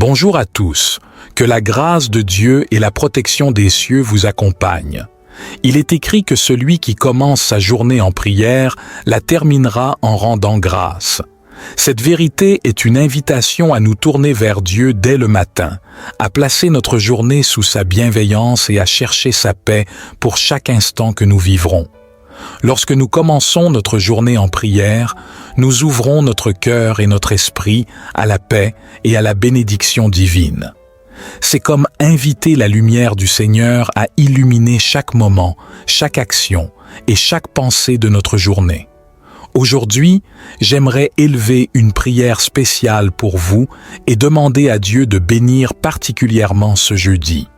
Bonjour à tous, que la grâce de Dieu et la protection des cieux vous accompagnent. Il est écrit que celui qui commence sa journée en prière la terminera en rendant grâce. Cette vérité est une invitation à nous tourner vers Dieu dès le matin, à placer notre journée sous sa bienveillance et à chercher sa paix pour chaque instant que nous vivrons. Lorsque nous commençons notre journée en prière, nous ouvrons notre cœur et notre esprit à la paix et à la bénédiction divine. C'est comme inviter la lumière du Seigneur à illuminer chaque moment, chaque action et chaque pensée de notre journée. Aujourd'hui, j'aimerais élever une prière spéciale pour vous et demander à Dieu de bénir particulièrement ce jeudi.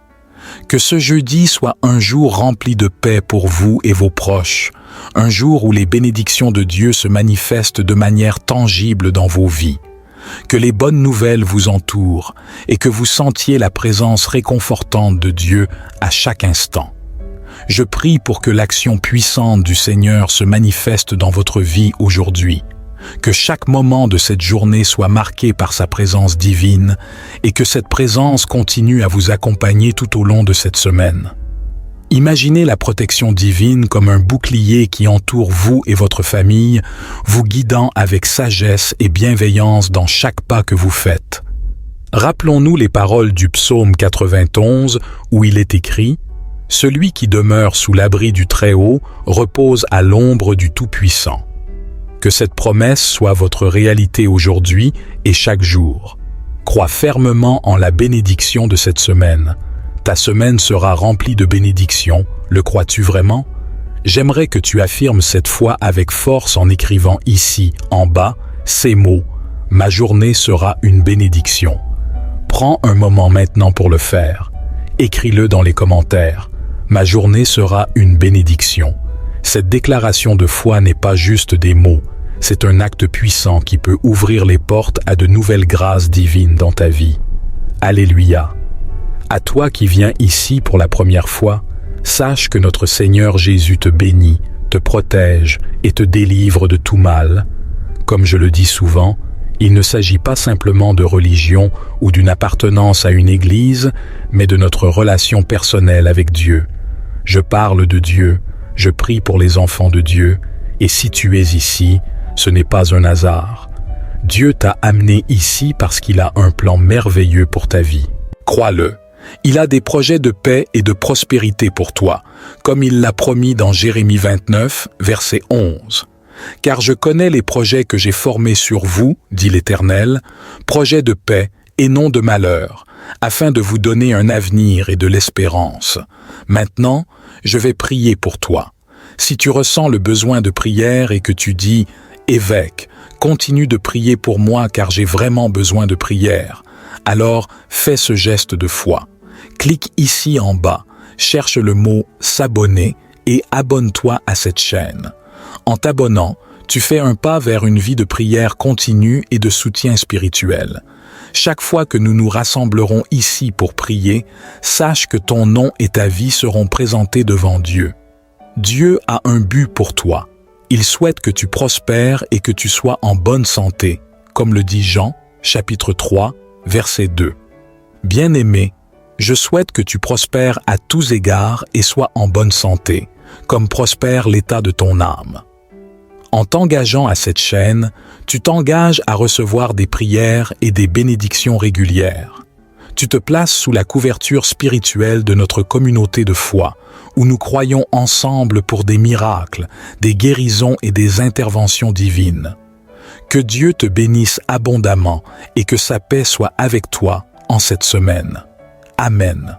Que ce jeudi soit un jour rempli de paix pour vous et vos proches, un jour où les bénédictions de Dieu se manifestent de manière tangible dans vos vies. Que les bonnes nouvelles vous entourent et que vous sentiez la présence réconfortante de Dieu à chaque instant. Je prie pour que l'action puissante du Seigneur se manifeste dans votre vie aujourd'hui. Que chaque moment de cette journée soit marqué par sa présence divine et que cette présence continue à vous accompagner tout au long de cette semaine. Imaginez la protection divine comme un bouclier qui entoure vous et votre famille, vous guidant avec sagesse et bienveillance dans chaque pas que vous faites. Rappelons-nous les paroles du psaume 91 où il est écrit « Celui qui demeure sous l'abri du Très-Haut repose à l'ombre du Tout-Puissant ». Que cette promesse soit votre réalité aujourd'hui et chaque jour. Crois fermement en la bénédiction de cette semaine. Ta semaine sera remplie de bénédictions, le crois-tu vraiment? J'aimerais que tu affirmes cette foi avec force en écrivant ici, en bas, ces mots « Ma journée sera une bénédiction ». Prends un moment maintenant pour le faire. Écris-le dans les commentaires. « Ma journée sera une bénédiction ». Cette déclaration de foi n'est pas juste des mots, c'est un acte puissant qui peut ouvrir les portes à de nouvelles grâces divines dans ta vie. Alléluia. À toi qui viens ici pour la première fois, sache que notre Seigneur Jésus te bénit, te protège et te délivre de tout mal. Comme je le dis souvent, il ne s'agit pas simplement de religion ou d'une appartenance à une église, mais de notre relation personnelle avec Dieu. Je parle de Dieu, je prie pour les enfants de Dieu, et si tu es ici, ce n'est pas un hasard. Dieu t'a amené ici parce qu'il a un plan merveilleux pour ta vie. Crois-le, il a des projets de paix et de prospérité pour toi, comme il l'a promis dans Jérémie 29, verset 11. « Car je connais les projets que j'ai formés sur vous, dit l'Éternel, projets de paix et non de malheur, afin de vous donner un avenir et de l'espérance. Maintenant, je vais prier pour toi. Si tu ressens le besoin de prière et que tu dis « Évêque, continue de prier pour moi car j'ai vraiment besoin de prière », alors fais ce geste de foi. Clique ici en bas, cherche le mot « S'abonner » et abonne-toi à cette chaîne. En t'abonnant, tu fais un pas vers une vie de prière continue et de soutien spirituel. Chaque fois que nous nous rassemblerons ici pour prier, sache que ton nom et ta vie seront présentés devant Dieu. Dieu a un but pour toi. Il souhaite que tu prospères et que tu sois en bonne santé, comme le dit Jean, chapitre 3, verset 2. Bien-aimé, je souhaite que tu prospères à tous égards et sois en bonne santé, comme prospère l'état de ton âme. En t'engageant à cette chaîne, tu t'engages à recevoir des prières et des bénédictions régulières. Tu te places sous la couverture spirituelle de notre communauté de foi, où nous croyons ensemble pour des miracles, des guérisons et des interventions divines. Que Dieu te bénisse abondamment et que sa paix soit avec toi en cette semaine. Amen.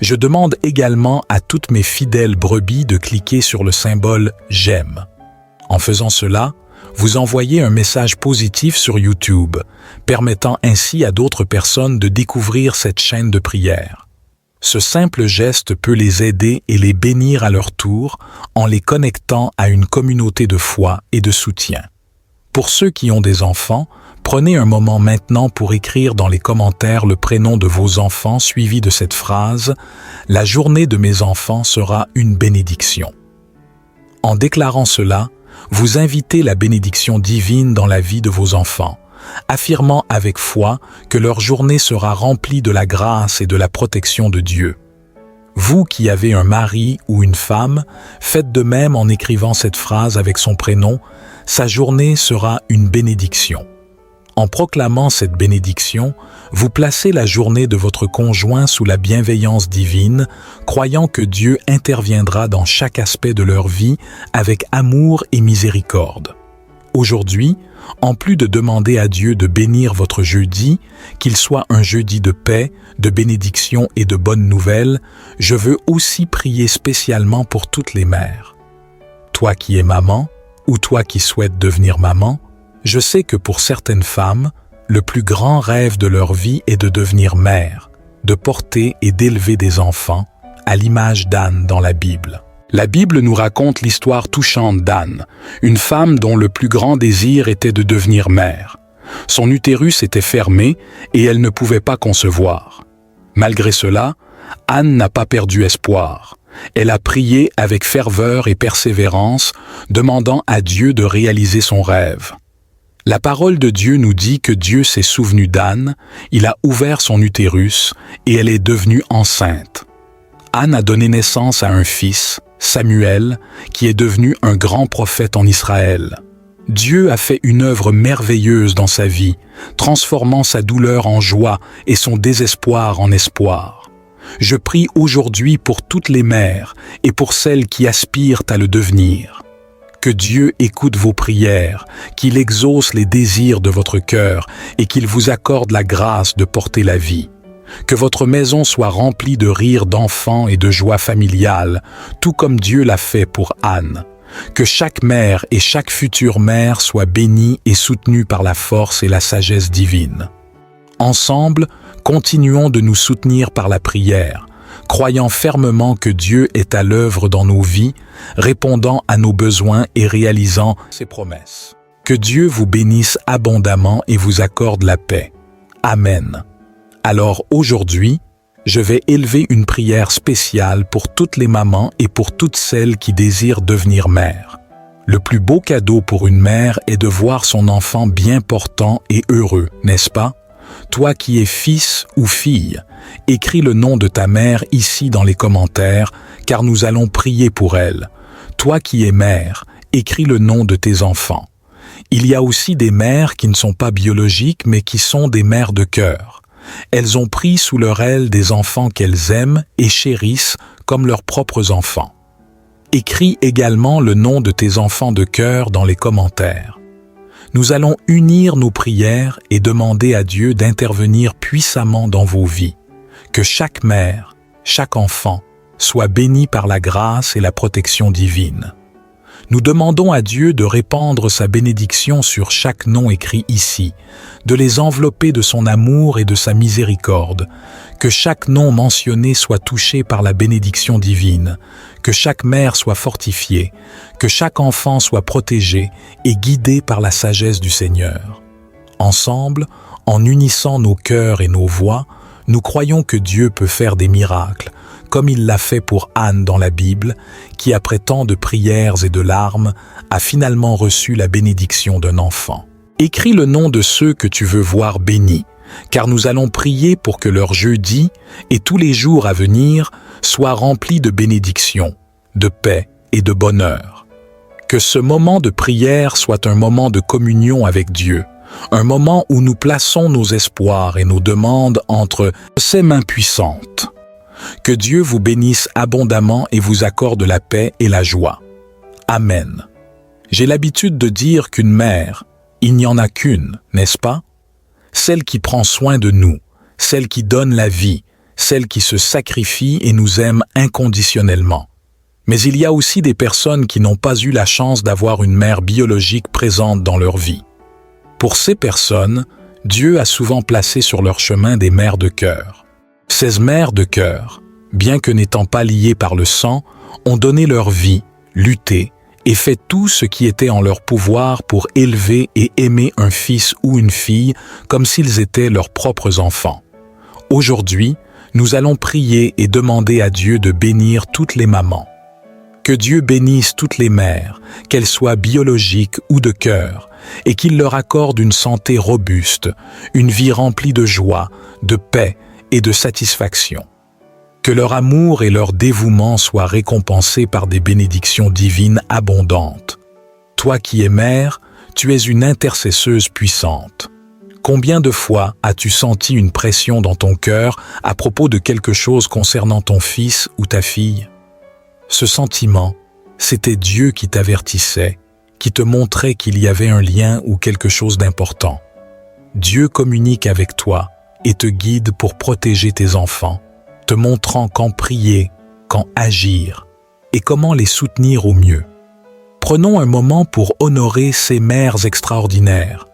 Je demande également à toutes mes fidèles brebis de cliquer sur le symbole « J'aime ». En faisant cela, vous envoyez un message positif sur YouTube, permettant ainsi à d'autres personnes de découvrir cette chaîne de prière. Ce simple geste peut les aider et les bénir à leur tour en les connectant à une communauté de foi et de soutien. Pour ceux qui ont des enfants, prenez un moment maintenant pour écrire dans les commentaires le prénom de vos enfants suivi de cette phrase « La journée de mes enfants sera une bénédiction ». En déclarant cela, vous invitez la bénédiction divine dans la vie de vos enfants, affirmant avec foi que leur journée sera remplie de la grâce et de la protection de Dieu. Vous qui avez un mari ou une femme, faites de même en écrivant cette phrase avec son prénom, « Sa journée sera une bénédiction ». En proclamant cette bénédiction, vous placez la journée de votre conjoint sous la bienveillance divine, croyant que Dieu interviendra dans chaque aspect de leur vie avec amour et miséricorde. Aujourd'hui, en plus de demander à Dieu de bénir votre jeudi, qu'il soit un jeudi de paix, de bénédiction et de bonnes nouvelles, je veux aussi prier spécialement pour toutes les mères. Toi qui es maman, ou toi qui souhaites devenir maman, je sais que pour certaines femmes, le plus grand rêve de leur vie est de devenir mère, de porter et d'élever des enfants, à l'image d'Anne dans la Bible. La Bible nous raconte l'histoire touchante d'Anne, une femme dont le plus grand désir était de devenir mère. Son utérus était fermé et elle ne pouvait pas concevoir. Malgré cela, Anne n'a pas perdu espoir. Elle a prié avec ferveur et persévérance, demandant à Dieu de réaliser son rêve. La parole de Dieu nous dit que Dieu s'est souvenu d'Anne, il a ouvert son utérus et elle est devenue enceinte. Anne a donné naissance à un fils, Samuel, qui est devenu un grand prophète en Israël. Dieu a fait une œuvre merveilleuse dans sa vie, transformant sa douleur en joie et son désespoir en espoir. Je prie aujourd'hui pour toutes les mères et pour celles qui aspirent à le devenir. Que Dieu écoute vos prières, qu'il exauce les désirs de votre cœur et qu'il vous accorde la grâce de porter la vie. Que votre maison soit remplie de rires d'enfants et de joie familiale, tout comme Dieu l'a fait pour Anne. Que chaque mère et chaque future mère soient bénies et soutenues par la force et la sagesse divine. Ensemble, continuons de nous soutenir par la prière, croyant fermement que Dieu est à l'œuvre dans nos vies, répondant à nos besoins et réalisant ses promesses. Que Dieu vous bénisse abondamment et vous accorde la paix. Amen. Alors aujourd'hui, je vais élever une prière spéciale pour toutes les mamans et pour toutes celles qui désirent devenir mères. Le plus beau cadeau pour une mère est de voir son enfant bien portant et heureux, n'est-ce pas? Toi qui es fils ou fille, écris le nom de ta mère ici dans les commentaires, car nous allons prier pour elle. Toi qui es mère, écris le nom de tes enfants. Il y a aussi des mères qui ne sont pas biologiques, mais qui sont des mères de cœur. Elles ont pris sous leur aile des enfants qu'elles aiment et chérissent comme leurs propres enfants. Écris également le nom de tes enfants de cœur dans les commentaires. Nous allons unir nos prières et demander à Dieu d'intervenir puissamment dans vos vies. Que chaque mère, chaque enfant, soit béni par la grâce et la protection divine. Nous demandons à Dieu de répandre sa bénédiction sur chaque nom écrit ici, de les envelopper de son amour et de sa miséricorde, que chaque nom mentionné soit touché par la bénédiction divine, que chaque mère soit fortifiée, que chaque enfant soit protégé et guidé par la sagesse du Seigneur. Ensemble, en unissant nos cœurs et nos voix, nous croyons que Dieu peut faire des miracles, comme il l'a fait pour Anne dans la Bible, qui après tant de prières et de larmes, a finalement reçu la bénédiction d'un enfant. Écris le nom de ceux que tu veux voir bénis, car nous allons prier pour que leur jeudi et tous les jours à venir soient remplis de bénédictions, de paix et de bonheur. Que ce moment de prière soit un moment de communion avec Dieu, un moment où nous plaçons nos espoirs et nos demandes entre ses mains puissantes. Que Dieu vous bénisse abondamment et vous accorde la paix et la joie. Amen. J'ai l'habitude de dire qu'une mère, il n'y en a qu'une, n'est-ce pas? Celle qui prend soin de nous, celle qui donne la vie, celle qui se sacrifie et nous aime inconditionnellement. Mais il y a aussi des personnes qui n'ont pas eu la chance d'avoir une mère biologique présente dans leur vie. Pour ces personnes, Dieu a souvent placé sur leur chemin des mères de cœur. Ces mères de cœur, bien que n'étant pas liées par le sang, ont donné leur vie, lutté et fait tout ce qui était en leur pouvoir pour élever et aimer un fils ou une fille comme s'ils étaient leurs propres enfants. Aujourd'hui, nous allons prier et demander à Dieu de bénir toutes les mamans. Que Dieu bénisse toutes les mères, qu'elles soient biologiques ou de cœur, et qu'il leur accorde une santé robuste, une vie remplie de joie, de paix et de satisfaction. Que leur amour et leur dévouement soient récompensés par des bénédictions divines abondantes. Toi qui es mère, tu es une intercesseuse puissante. Combien de fois as-tu senti une pression dans ton cœur à propos de quelque chose concernant ton fils ou ta fille? Ce sentiment, c'était Dieu qui t'avertissait, qui te montrait qu'il y avait un lien ou quelque chose d'important. Dieu communique avec toi et te guide pour protéger tes enfants, te montrant quand prier, quand agir et comment les soutenir au mieux. Prenons un moment pour honorer ces mères extraordinaires.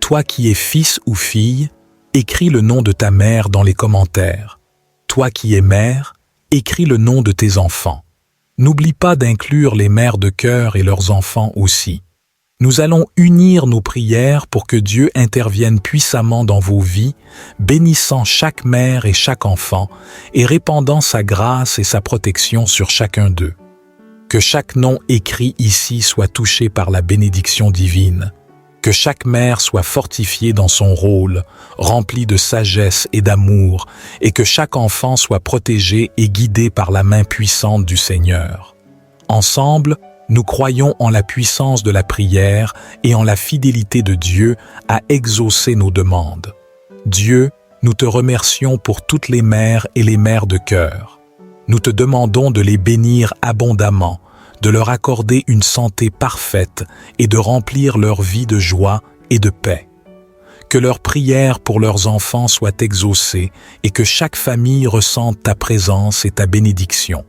Toi qui es fils ou fille, écris le nom de ta mère dans les commentaires. Toi qui es mère, écris le nom de tes enfants. N'oublie pas d'inclure les mères de cœur et leurs enfants aussi. Nous allons unir nos prières pour que Dieu intervienne puissamment dans vos vies, bénissant chaque mère et chaque enfant et répandant sa grâce et sa protection sur chacun d'eux. Que chaque nom écrit ici soit touché par la bénédiction divine. Que chaque mère soit fortifiée dans son rôle, remplie de sagesse et d'amour, et que chaque enfant soit protégé et guidé par la main puissante du Seigneur. Ensemble, nous croyons en la puissance de la prière et en la fidélité de Dieu à exaucer nos demandes. Dieu, nous te remercions pour toutes les mères et les mères de cœur. Nous te demandons de les bénir abondamment, de leur accorder une santé parfaite et de remplir leur vie de joie et de paix. Que leurs prières pour leurs enfants soient exaucées et que chaque famille ressente ta présence et ta bénédiction.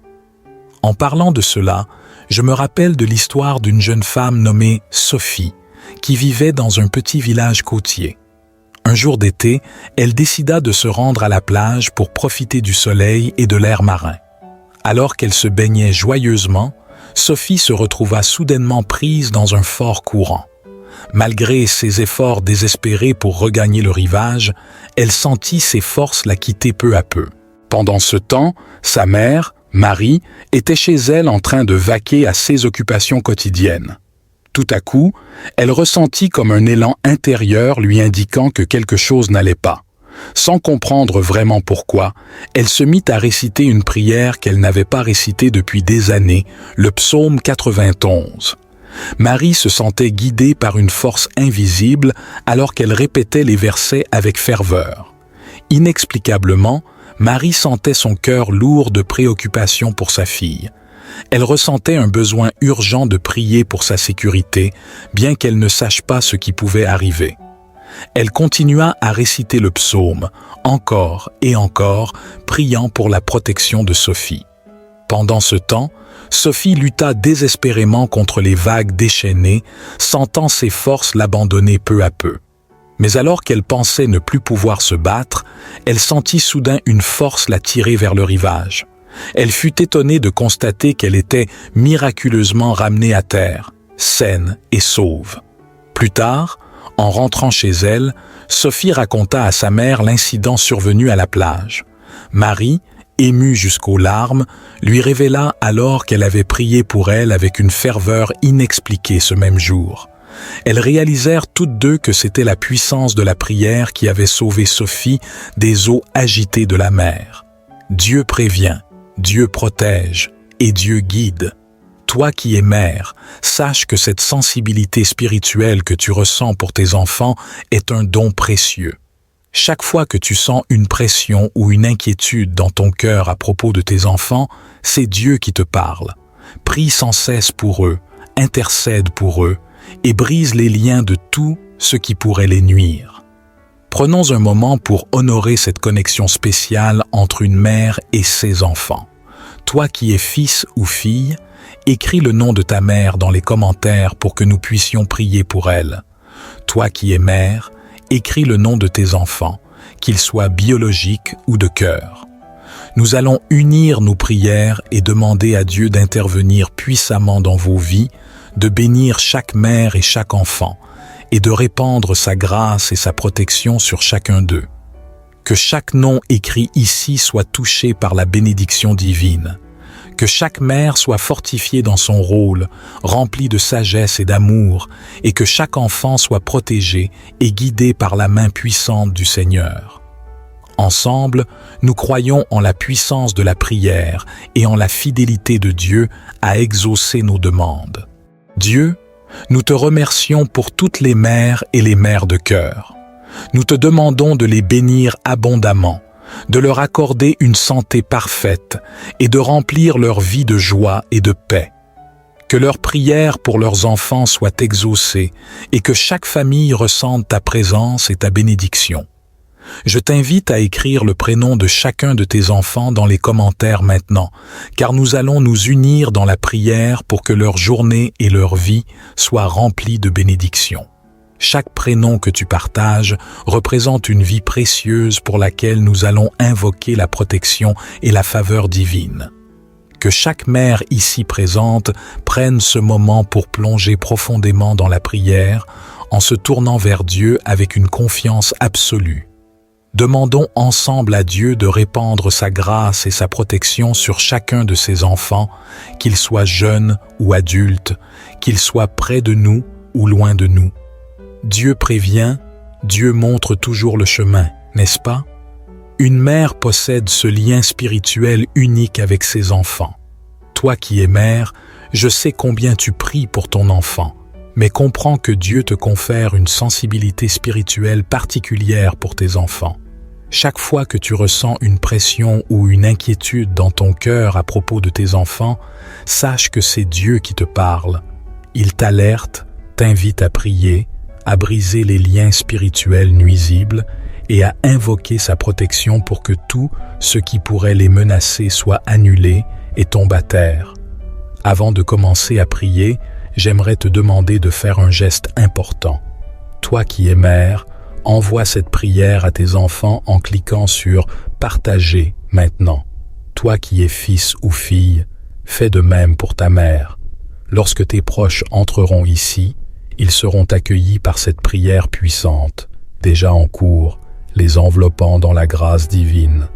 En parlant de cela, je me rappelle de l'histoire d'une jeune femme nommée Sophie, qui vivait dans un petit village côtier. Un jour d'été, elle décida de se rendre à la plage pour profiter du soleil et de l'air marin. Alors qu'elle se baignait joyeusement, Sophie se retrouva soudainement prise dans un fort courant. Malgré ses efforts désespérés pour regagner le rivage, elle sentit ses forces la quitter peu à peu. Pendant ce temps, sa mère, Marie, était chez elle en train de vaquer à ses occupations quotidiennes. Tout à coup, elle ressentit comme un élan intérieur lui indiquant que quelque chose n'allait pas. Sans comprendre vraiment pourquoi, elle se mit à réciter une prière qu'elle n'avait pas récitée depuis des années, le psaume 91. Marie se sentait guidée par une force invisible alors qu'elle répétait les versets avec ferveur. Inexplicablement, Marie sentait son cœur lourd de préoccupation pour sa fille. Elle ressentait un besoin urgent de prier pour sa sécurité, bien qu'elle ne sache pas ce qui pouvait arriver. Elle continua à réciter le psaume, encore et encore, priant pour la protection de Sophie. Pendant ce temps, Sophie lutta désespérément contre les vagues déchaînées, sentant ses forces l'abandonner peu à peu. Mais alors qu'elle pensait ne plus pouvoir se battre, elle sentit soudain une force la tirer vers le rivage. Elle fut étonnée de constater qu'elle était miraculeusement ramenée à terre, saine et sauve. Plus tard, en rentrant chez elle, Sophie raconta à sa mère l'incident survenu à la plage. Marie, émue jusqu'aux larmes, lui révéla alors qu'elle avait prié pour elle avec une ferveur inexpliquée ce même jour. Elles réalisèrent toutes deux que c'était la puissance de la prière qui avait sauvé Sophie des eaux agitées de la mer. Dieu prévient, Dieu protège et Dieu guide. Toi qui es mère, sache que cette sensibilité spirituelle que tu ressens pour tes enfants est un don précieux. Chaque fois que tu sens une pression ou une inquiétude dans ton cœur à propos de tes enfants, c'est Dieu qui te parle. Prie sans cesse pour eux, intercède pour eux et brise les liens de tout ce qui pourrait les nuire. Prenons un moment pour honorer cette connexion spéciale entre une mère et ses enfants. Toi qui es fils ou fille, écris le nom de ta mère dans les commentaires pour que nous puissions prier pour elle. Toi qui es mère, écris le nom de tes enfants, qu'ils soient biologiques ou de cœur. Nous allons unir nos prières et demander à Dieu d'intervenir puissamment dans vos vies, de bénir chaque mère et chaque enfant, et de répandre sa grâce et sa protection sur chacun d'eux. Que chaque nom écrit ici soit touché par la bénédiction divine. Que chaque mère soit fortifiée dans son rôle, remplie de sagesse et d'amour, et que chaque enfant soit protégé et guidé par la main puissante du Seigneur. Ensemble, nous croyons en la puissance de la prière et en la fidélité de Dieu à exaucer nos demandes. Dieu, nous te remercions pour toutes les mères et les mères de cœur. Nous te demandons de les bénir abondamment, de leur accorder une santé parfaite et de remplir leur vie de joie et de paix. Que leurs prières pour leurs enfants soient exaucées et que chaque famille ressente ta présence et ta bénédiction. Je t'invite à écrire le prénom de chacun de tes enfants dans les commentaires maintenant, car nous allons nous unir dans la prière pour que leur journée et leur vie soient remplies de bénédictions. Chaque prénom que tu partages représente une vie précieuse pour laquelle nous allons invoquer la protection et la faveur divine. Que chaque mère ici présente prenne ce moment pour plonger profondément dans la prière en se tournant vers Dieu avec une confiance absolue. Demandons ensemble à Dieu de répandre sa grâce et sa protection sur chacun de ses enfants, qu'ils soient jeunes ou adultes, qu'ils soient près de nous ou loin de nous. Dieu prévient, Dieu montre toujours le chemin, n'est-ce pas? Une mère possède ce lien spirituel unique avec ses enfants. Toi qui es mère, je sais combien tu pries pour ton enfant, mais comprends que Dieu te confère une sensibilité spirituelle particulière pour tes enfants. Chaque fois que tu ressens une pression ou une inquiétude dans ton cœur à propos de tes enfants, sache que c'est Dieu qui te parle. Il t'alerte, t'invite à prier, à briser les liens spirituels nuisibles et à invoquer sa protection pour que tout ce qui pourrait les menacer soit annulé et tombe à terre. Avant de commencer à prier, j'aimerais te demander de faire un geste important. Toi qui es mère, envoie cette prière à tes enfants en cliquant sur « Partager » maintenant. Toi qui es fils ou fille, fais de même pour ta mère. Lorsque tes proches entreront ici, ils seront accueillis par cette prière puissante, déjà en cours, les enveloppant dans la grâce divine.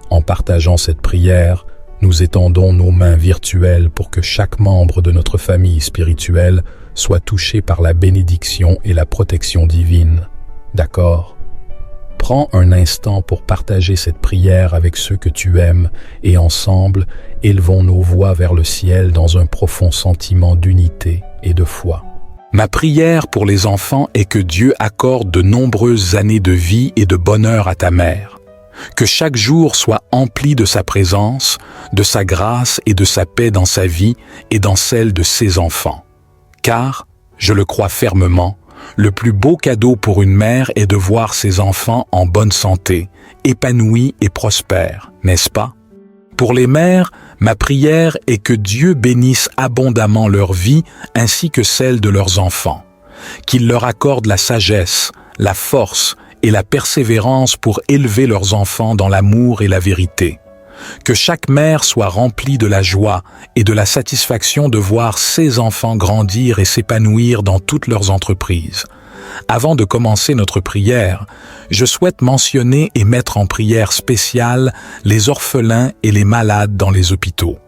En partageant cette prière, nous étendons nos mains virtuelles pour que chaque membre de notre famille spirituelle soit touché par la bénédiction et la protection divine. D'accord? Prends un instant pour partager cette prière avec ceux que tu aimes et ensemble, élevons nos voix vers le ciel dans un profond sentiment d'unité et de foi. Ma prière pour les enfants est que Dieu accorde de nombreuses années de vie et de bonheur à ta mère. Que chaque jour soit empli de sa présence, de sa grâce et de sa paix dans sa vie et dans celle de ses enfants. Car, je le crois fermement, le plus beau cadeau pour une mère est de voir ses enfants en bonne santé, épanouis et prospères, n'est-ce pas? Pour les mères, ma prière est que Dieu bénisse abondamment leur vie ainsi que celle de leurs enfants, qu'il leur accorde la sagesse, la force et la persévérance pour élever leurs enfants dans l'amour et la vérité. Que chaque mère soit remplie de la joie et de la satisfaction de voir ses enfants grandir et s'épanouir dans toutes leurs entreprises. Avant de commencer notre prière, je souhaite mentionner et mettre en prière spéciale les orphelins et les malades dans les hôpitaux.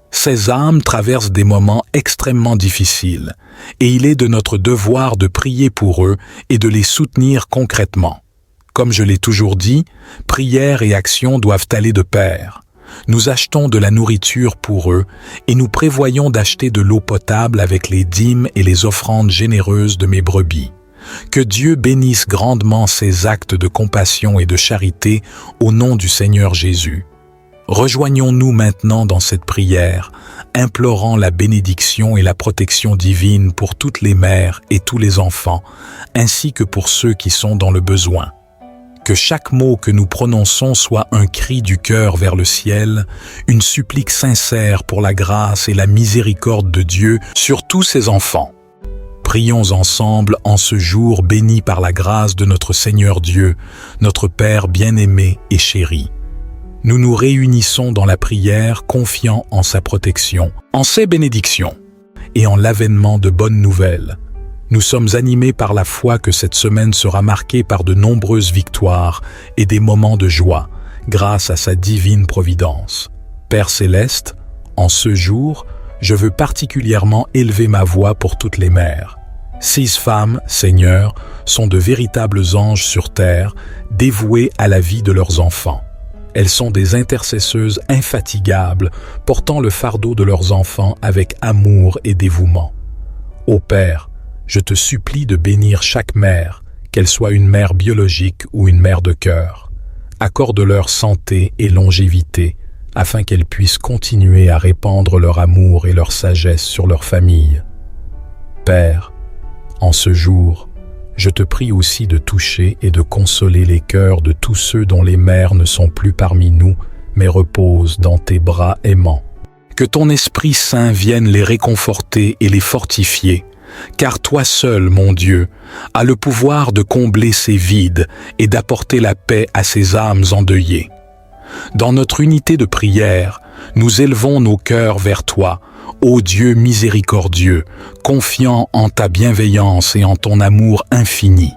Ces âmes traversent des moments extrêmement difficiles et il est de notre devoir de prier pour eux et de les soutenir concrètement. Comme je l'ai toujours dit, prière et action doivent aller de pair. Nous achetons de la nourriture pour eux et nous prévoyons d'acheter de l'eau potable avec les dîmes et les offrandes généreuses de mes brebis. Que Dieu bénisse grandement ces actes de compassion et de charité au nom du Seigneur Jésus. Rejoignons-nous maintenant dans cette prière, implorant la bénédiction et la protection divine pour toutes les mères et tous les enfants, ainsi que pour ceux qui sont dans le besoin. Que chaque mot que nous prononçons soit un cri du cœur vers le ciel, une supplique sincère pour la grâce et la miséricorde de Dieu sur tous ses enfants. Prions ensemble en ce jour béni par la grâce de notre Seigneur Dieu, notre Père bien-aimé et chéri. Nous nous réunissons dans la prière confiant en sa protection, en ses bénédictions et en l'avènement de bonnes nouvelles. Nous sommes animés par la foi que cette semaine sera marquée par de nombreuses victoires et des moments de joie, grâce à sa divine providence. Père céleste, En ce jour, je veux particulièrement élever ma voix pour toutes les mères. 6 femmes, Seigneur, sont de véritables anges sur terre, dévouées à la vie de leurs enfants. Elles sont des intercesseuses infatigables, portant le fardeau de leurs enfants avec amour et dévouement. Ô Père, je te supplie de bénir chaque mère, qu'elle soit une mère biologique ou une mère de cœur. Accorde-leur santé et longévité, afin qu'elles puissent continuer à répandre leur amour et leur sagesse sur leur famille. Père, en ce jour, je te prie aussi de toucher et de consoler les cœurs de tous ceux dont les mères ne sont plus parmi nous, mais reposent dans tes bras aimants. Que ton Esprit Saint vienne les réconforter et les fortifier, car toi seul, mon Dieu, as le pouvoir de combler ces vides et d'apporter la paix à ces âmes endeuillées. Dans notre unité de prière, nous élevons nos cœurs vers toi, ô Dieu miséricordieux, confiant en ta bienveillance et en ton amour infini.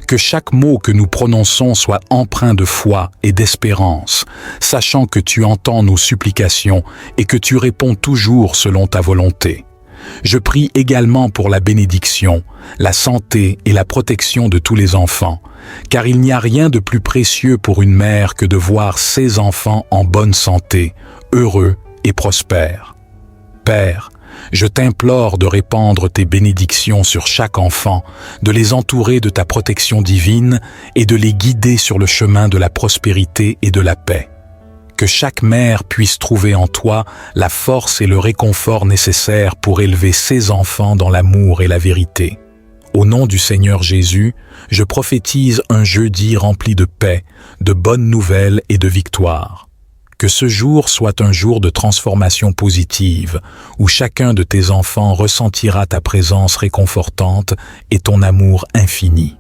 Que chaque mot que nous prononçons soit empreint de foi et d'espérance, sachant que tu entends nos supplications et que tu réponds toujours selon ta volonté. Je prie également pour la bénédiction, la santé et la protection de tous les enfants, car il n'y a rien de plus précieux pour une mère que de voir ses enfants en bonne santé, heureux et prospères. Père, je t'implore de répandre tes bénédictions sur chaque enfant, de les entourer de ta protection divine et de les guider sur le chemin de la prospérité et de la paix. Que chaque mère puisse trouver en toi la force et le réconfort nécessaires pour élever ses enfants dans l'amour et la vérité. Au nom du Seigneur Jésus, je prophétise un jeudi rempli de paix, de bonnes nouvelles et de victoire. Que ce jour soit un jour de transformation positive, où chacun de tes enfants ressentira ta présence réconfortante et ton amour infini.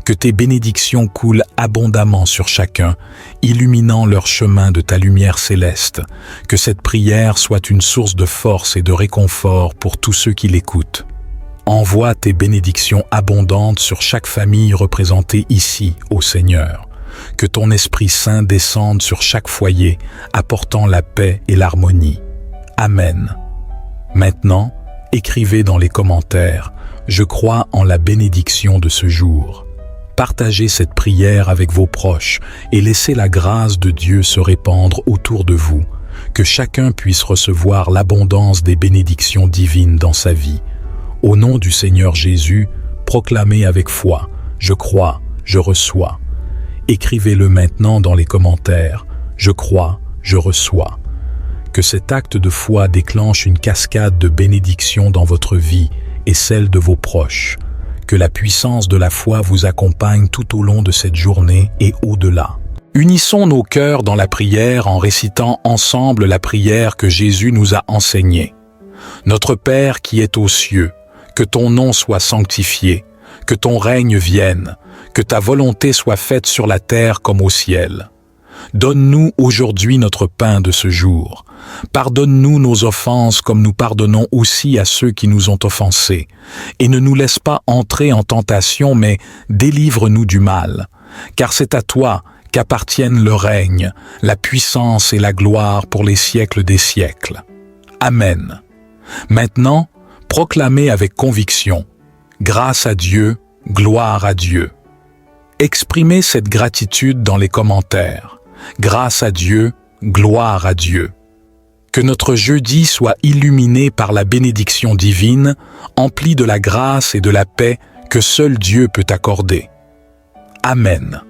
Que tes bénédictions coulent abondamment sur chacun, illuminant leur chemin de ta lumière céleste. Que cette prière soit une source de force et de réconfort pour tous ceux qui l'écoutent. Envoie tes bénédictions abondantes sur chaque famille représentée ici, ô Seigneur. Que ton Esprit Saint descende sur chaque foyer, apportant la paix et l'harmonie. Amen. Maintenant, écrivez dans les commentaires « Je crois en la bénédiction de ce jour ». Partagez cette prière avec vos proches et laissez la grâce de Dieu se répandre autour de vous, que chacun puisse recevoir l'abondance des bénédictions divines dans sa vie. Au nom du Seigneur Jésus, proclamez avec foi « Je crois, je reçois ». Écrivez-le maintenant dans les commentaires « Je crois, je reçois ». Que cet acte de foi déclenche une cascade de bénédictions dans votre vie et celle de vos proches. Que la puissance de la foi vous accompagne tout au long de cette journée et au-delà. Unissons nos cœurs dans la prière en récitant ensemble la prière que Jésus nous a enseignée. Notre Père qui es aux cieux, que ton nom soit sanctifié, que ton règne vienne, que ta volonté soit faite sur la terre comme au ciel. Donne-nous aujourd'hui notre pain de ce jour. Pardonne-nous nos offenses comme nous pardonnons aussi à ceux qui nous ont offensés. Et ne nous laisse pas entrer en tentation, mais délivre-nous du mal. Car c'est à toi qu'appartiennent le règne, la puissance et la gloire pour les siècles des siècles. Amen. Maintenant, proclamez avec conviction « Grâce à Dieu, gloire à Dieu ». Exprimez cette gratitude dans les commentaires. Grâce à Dieu, gloire à Dieu. Que notre jeudi soit illuminé par la bénédiction divine, empli de la grâce et de la paix que seul Dieu peut accorder. Amen.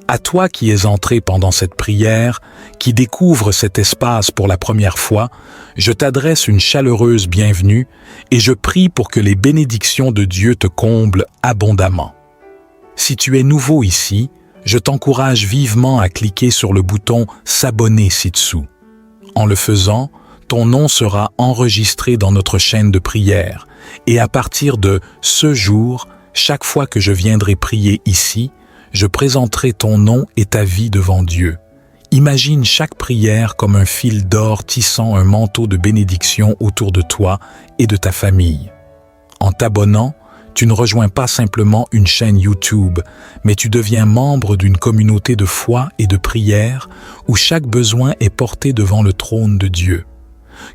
À toi qui es entré pendant cette prière, qui découvre cet espace pour la première fois, je t'adresse une chaleureuse bienvenue et je prie pour que les bénédictions de Dieu te comblent abondamment. Si tu es nouveau ici, je t'encourage vivement à cliquer sur le bouton « S'abonner » ci-dessous. En le faisant, ton nom sera enregistré dans notre chaîne de prière et à partir de ce jour, chaque fois que je viendrai prier ici, je présenterai ton nom et ta vie devant Dieu. Imagine chaque prière comme un fil d'or tissant un manteau de bénédiction autour de toi et de ta famille. En t'abonnant, tu ne rejoins pas simplement une chaîne YouTube, mais tu deviens membre d'une communauté de foi et de prière où chaque besoin est porté devant le trône de Dieu.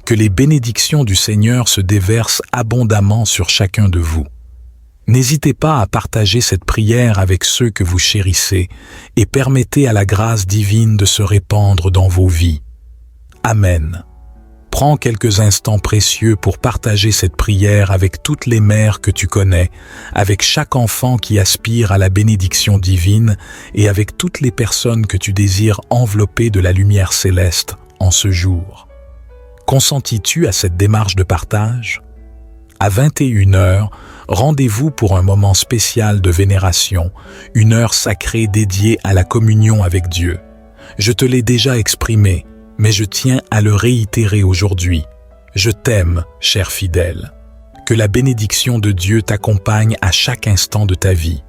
que les bénédictions du Seigneur se déversent abondamment sur chacun de vous. N'hésitez pas à partager cette prière avec ceux que vous chérissez et permettez à la grâce divine de se répandre dans vos vies. Amen. Prends quelques instants précieux pour partager cette prière avec toutes les mères que tu connais, avec chaque enfant qui aspire à la bénédiction divine et avec toutes les personnes que tu désires envelopper de la lumière céleste en ce jour. Consentis-tu à cette démarche de partage? À 21h, rendez-vous pour un moment spécial de vénération, une heure sacrée dédiée à la communion avec Dieu. Je te l'ai déjà exprimé, mais je tiens à le réitérer aujourd'hui. Je t'aime, cher fidèle. Que la bénédiction de Dieu t'accompagne à chaque instant de ta vie.